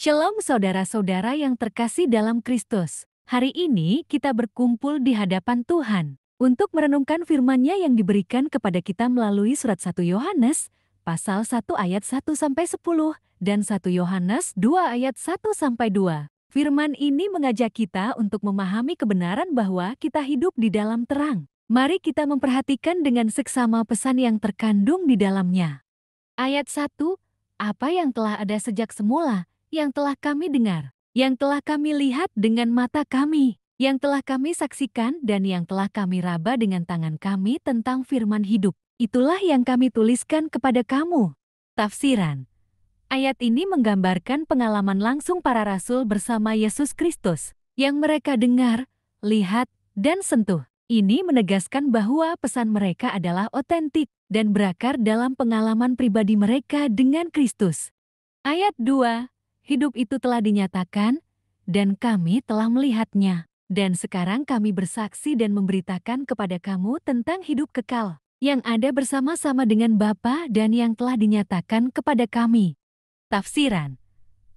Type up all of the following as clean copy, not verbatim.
Shalom saudara-saudara yang terkasih dalam Kristus. Hari ini kita berkumpul di hadapan Tuhan untuk merenungkan firman-Nya yang diberikan kepada kita melalui surat 1 Yohanes pasal 1 ayat 1-10 dan 1 Yohanes 2 ayat 1-2. Firman ini mengajak kita untuk memahami kebenaran bahwa kita hidup di dalam terang. Mari kita memperhatikan dengan seksama pesan yang terkandung di dalamnya. Ayat 1, apa yang telah ada sejak semula, yang telah kami dengar, yang telah kami lihat dengan mata kami, yang telah kami saksikan dan yang telah kami raba dengan tangan kami tentang firman hidup. Itulah yang kami tuliskan kepada kamu. Tafsiran. Ayat ini menggambarkan pengalaman langsung para rasul bersama Yesus Kristus, yang mereka dengar, lihat, dan sentuh. Ini menegaskan bahwa pesan mereka adalah otentik dan berakar dalam pengalaman pribadi mereka dengan Kristus. Ayat 2, hidup itu telah dinyatakan, dan kami telah melihatnya. Dan sekarang kami bersaksi dan memberitakan kepada kamu tentang hidup kekal, yang ada bersama-sama dengan Bapa dan yang telah dinyatakan kepada kami. Tafsiran.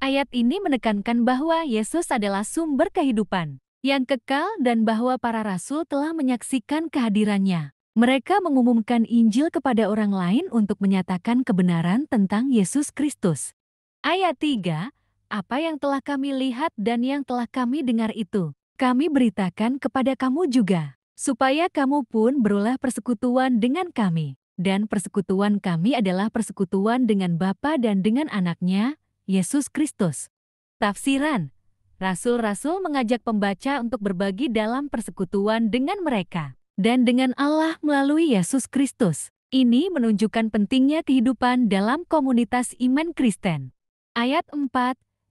Ayat ini menekankan bahwa Yesus adalah sumber kehidupan yang kekal dan bahwa para rasul telah menyaksikan kehadirannya. Mereka mengumumkan Injil kepada orang lain untuk menyatakan kebenaran tentang Yesus Kristus. Ayat 3, apa yang telah kami lihat dan yang telah kami dengar itu, kami beritakan kepada kamu juga, supaya kamu pun berulah persekutuan dengan kami. Dan persekutuan kami adalah persekutuan dengan Bapa dan dengan Anaknya, Yesus Kristus. Tafsiran. Rasul-rasul mengajak pembaca untuk berbagi dalam persekutuan dengan mereka dan dengan Allah melalui Yesus Kristus. Ini menunjukkan pentingnya kehidupan dalam komunitas iman Kristen. Ayat 4,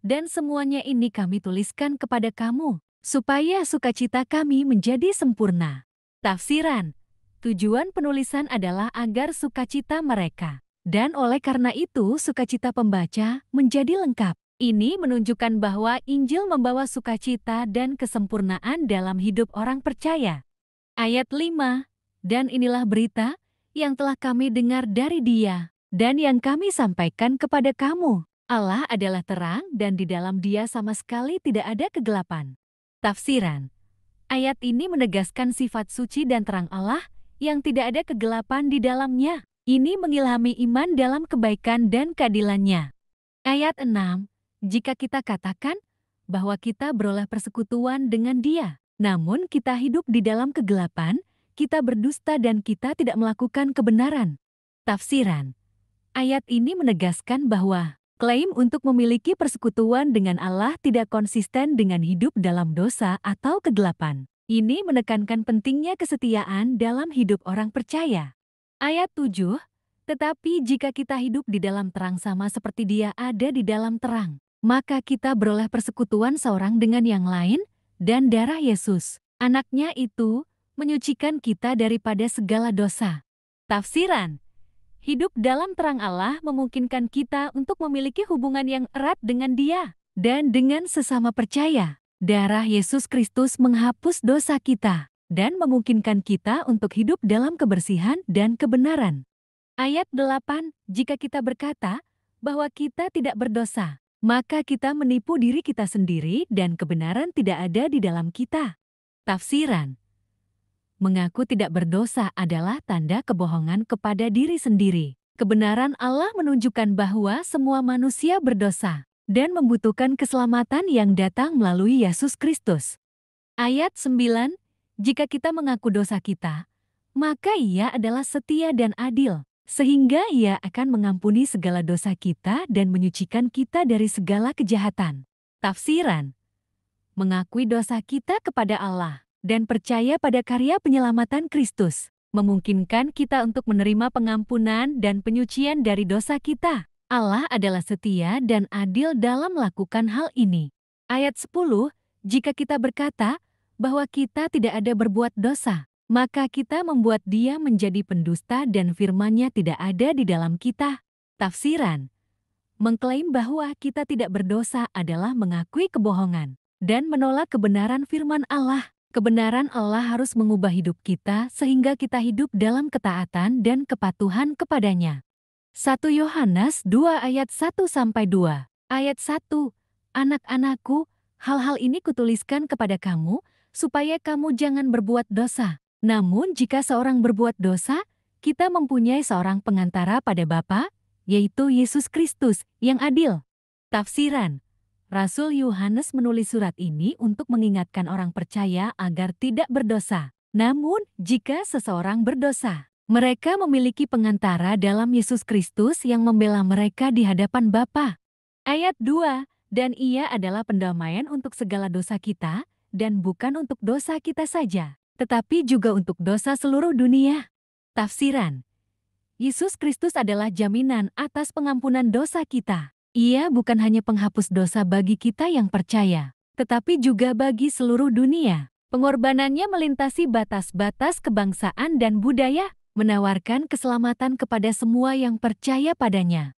dan semuanya ini kami tuliskan kepada kamu, supaya sukacita kami menjadi sempurna. Tafsiran. Tujuan penulisan adalah agar sukacita mereka, dan oleh karena itu sukacita pembaca menjadi lengkap. Ini menunjukkan bahwa Injil membawa sukacita dan kesempurnaan dalam hidup orang percaya. Ayat 5, dan inilah berita yang telah kami dengar dari Dia, dan yang kami sampaikan kepada kamu. Allah adalah terang dan di dalam Dia sama sekali tidak ada kegelapan. Tafsiran. Ayat ini menegaskan sifat suci dan terang Allah yang tidak ada kegelapan di dalamnya. Ini mengilhami iman dalam kebaikan dan keadilannya. Ayat 6, jika kita katakan bahwa kita beroleh persekutuan dengan Dia, namun kita hidup di dalam kegelapan, kita berdusta dan kita tidak melakukan kebenaran. Tafsiran. Ayat ini menegaskan bahwa klaim untuk memiliki persekutuan dengan Allah tidak konsisten dengan hidup dalam dosa atau kegelapan. Ini menekankan pentingnya kesetiaan dalam hidup orang percaya. Ayat 7, tetapi jika kita hidup di dalam terang sama seperti Dia ada di dalam terang, maka kita beroleh persekutuan seorang dengan yang lain, dan darah Yesus, Anaknya itu, menyucikan kita daripada segala dosa. Tafsiran. Hidup dalam terang Allah memungkinkan kita untuk memiliki hubungan yang erat dengan Dia dan dengan sesama percaya. Darah Yesus Kristus menghapus dosa kita dan memungkinkan kita untuk hidup dalam kebersihan dan kebenaran. Ayat 8, jika kita berkata bahwa kita tidak berdosa, maka kita menipu diri kita sendiri dan kebenaran tidak ada di dalam kita. Tafsiran. Mengaku tidak berdosa adalah tanda kebohongan kepada diri sendiri. Kebenaran Allah menunjukkan bahwa semua manusia berdosa dan membutuhkan keselamatan yang datang melalui Yesus Kristus. Ayat 9, jika kita mengaku dosa kita, maka Ia adalah setia dan adil, sehingga Ia akan mengampuni segala dosa kita dan menyucikan kita dari segala kejahatan. Tafsiran. Mengakui dosa kita kepada Allah dan percaya pada karya penyelamatan Kristus memungkinkan kita untuk menerima pengampunan dan penyucian dari dosa kita. Allah adalah setia dan adil dalam melakukan hal ini. Ayat 10, jika kita berkata bahwa kita tidak ada berbuat dosa, maka kita membuat Dia menjadi pendusta dan firman-Nya tidak ada di dalam kita. Tafsiran. Mengklaim bahwa kita tidak berdosa adalah mengakui kebohongan dan menolak kebenaran firman Allah. Kebenaran Allah harus mengubah hidup kita sehingga kita hidup dalam ketaatan dan kepatuhan kepadanya. 1 Yohanes 2 ayat 1-2. Ayat 1. Anak-anakku, hal-hal ini kutuliskan kepada kamu, supaya kamu jangan berbuat dosa. Namun jika seorang berbuat dosa, kita mempunyai seorang pengantara pada Bapa, yaitu Yesus Kristus, yang adil. Tafsiran. Rasul Yohanes menulis surat ini untuk mengingatkan orang percaya agar tidak berdosa. Namun, jika seseorang berdosa, mereka memiliki pengantara dalam Yesus Kristus yang membela mereka di hadapan Bapa. Ayat 2, dan ia adalah pendamaian untuk segala dosa kita, dan bukan untuk dosa kita saja, tetapi juga untuk dosa seluruh dunia. Tafsiran. Yesus Kristus adalah jaminan atas pengampunan dosa kita. Ia bukan hanya penghapus dosa bagi kita yang percaya, tetapi juga bagi seluruh dunia. Pengorbanannya melintasi batas-batas kebangsaan dan budaya, menawarkan keselamatan kepada semua yang percaya padanya.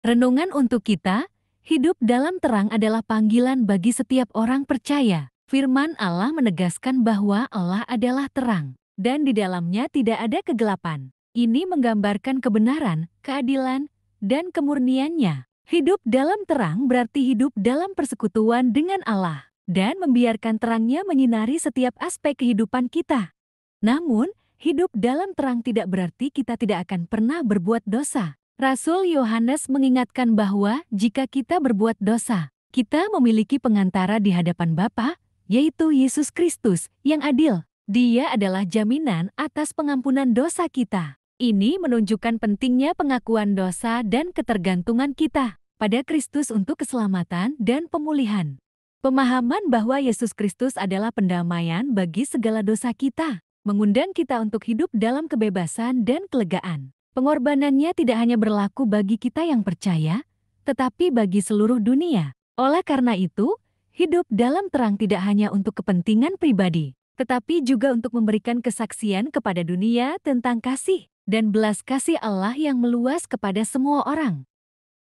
Renungan untuk kita, hidup dalam terang adalah panggilan bagi setiap orang percaya. Firman Allah menegaskan bahwa Allah adalah terang, dan di dalamnya tidak ada kegelapan. Ini menggambarkan kebenaran, keadilan, dan kemurniannya. Hidup dalam terang berarti hidup dalam persekutuan dengan Allah, dan membiarkan terangnya menyinari setiap aspek kehidupan kita. Namun, hidup dalam terang tidak berarti kita tidak akan pernah berbuat dosa. Rasul Yohanes mengingatkan bahwa jika kita berbuat dosa, kita memiliki pengantara di hadapan Bapa, yaitu Yesus Kristus, yang adil. Dia adalah jaminan atas pengampunan dosa kita. Ini menunjukkan pentingnya pengakuan dosa dan ketergantungan kita pada Kristus untuk keselamatan dan pemulihan. Pemahaman bahwa Yesus Kristus adalah pendamaian bagi segala dosa kita, mengundang kita untuk hidup dalam kebebasan dan kelegaan. Pengorbanannya tidak hanya berlaku bagi kita yang percaya, tetapi bagi seluruh dunia. Oleh karena itu, hidup dalam terang tidak hanya untuk kepentingan pribadi, tetapi juga untuk memberikan kesaksian kepada dunia tentang kasih dan belas kasih Allah yang meluas kepada semua orang.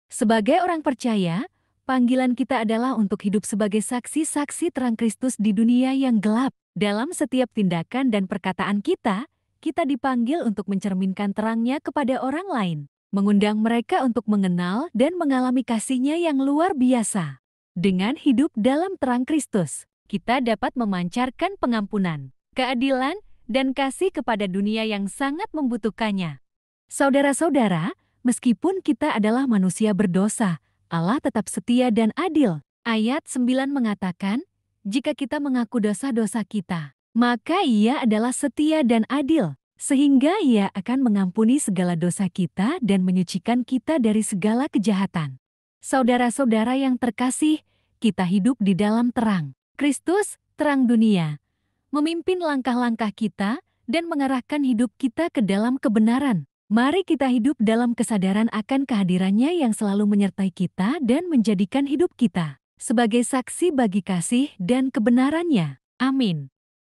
Sebagai orang percaya, panggilan kita adalah untuk hidup sebagai saksi-saksi terang Kristus di dunia yang gelap. Dalam setiap tindakan dan perkataan kita dipanggil untuk mencerminkan terangnya kepada orang lain, mengundang mereka untuk mengenal dan mengalami kasih-Nya yang luar biasa. Dengan hidup dalam terang Kristus, kita dapat memancarkan pengampunan, keadilan, dan kasih kepada dunia yang sangat membutuhkannya. Saudara-saudara, meskipun kita adalah manusia berdosa, Allah tetap setia dan adil. Ayat 9 mengatakan, jika kita mengaku dosa-dosa kita, maka Ia adalah setia dan adil, sehingga Ia akan mengampuni segala dosa kita dan menyucikan kita dari segala kejahatan. Saudara-saudara yang terkasih, kita hidup di dalam terang. Kristus, terang dunia, memimpin langkah-langkah kita dan mengarahkan hidup kita ke dalam kebenaran. Mari kita hidup dalam kesadaran akan kehadirannya yang selalu menyertai kita dan menjadikan hidup kita sebagai saksi bagi kasih dan kebenarannya. Amin.